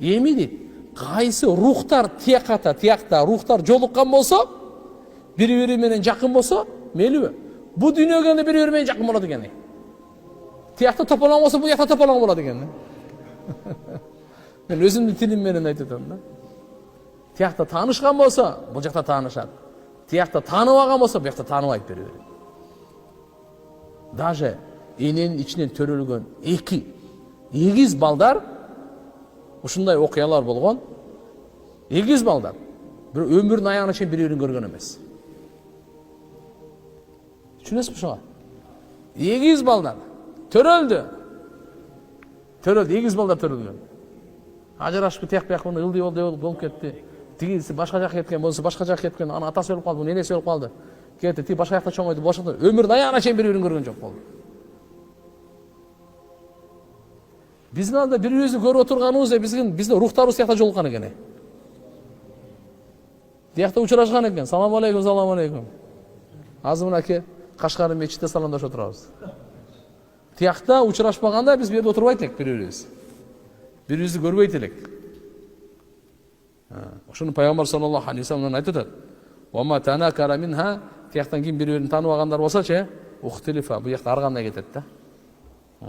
Эми дейт, кайсы рухтар тиякта рухтар жолуккан болсо, бири-бири менен жакын болсо, мейлиби? Бу дүйнөгө да бири-бири менен жакын болот экен. Тиякта тополоң болсо, бу жакта тополоң болот экен. Мен өзүмдүн тилим менен айтып атам да. Тиякта таанышкан болсо, бул жакта таанышат. Тиякта тааныбаган болсо, бу жакта тааныбайт бири-бири. Даже эненин ичинен төрөлгөн эки эгиз балдар ушундай окуялар болгон. Эгиз балдар бир өмүрүнүн аягына чейин бири-бирин көргөн эмес. Түшүнөсүзбү ушуга? Эгиз балдар төрөлдү. Эгиз балдар төрөлгөн. Ажырашып тияк бияк ылдый болуп кетти. Тигиси башка жакка кеткен, болсо башка жакка кеткен, анын атасы өлүп калды, энеси өлүп калды. Кетти, ти башка жакта чоңойду, башка өмүрүнүн аягына чейин бири-бирин көргөн жок болду. Биздин алда бири-бирибизди көрүп отурганыбыз биздин рухтарыбыз тиякта жолуккан экен. Тиякта учурашкан экен. Салам алейкум. Азыр мынакей Кашкардын мечитте саламдашып отурабыз. Тиякта учурашпаганда биз бу жерде отурбайт элек бири-бирибиз. Бири-бирибизди көрбөйт элек. Ошону пайгамбар саллаллаху алейхи вассалам айтып атат. Ва танакара минха, тияктан ким бири-бирин тааныбагандар болсочу, ухтилифа, бу жакта ар кандай кетет да.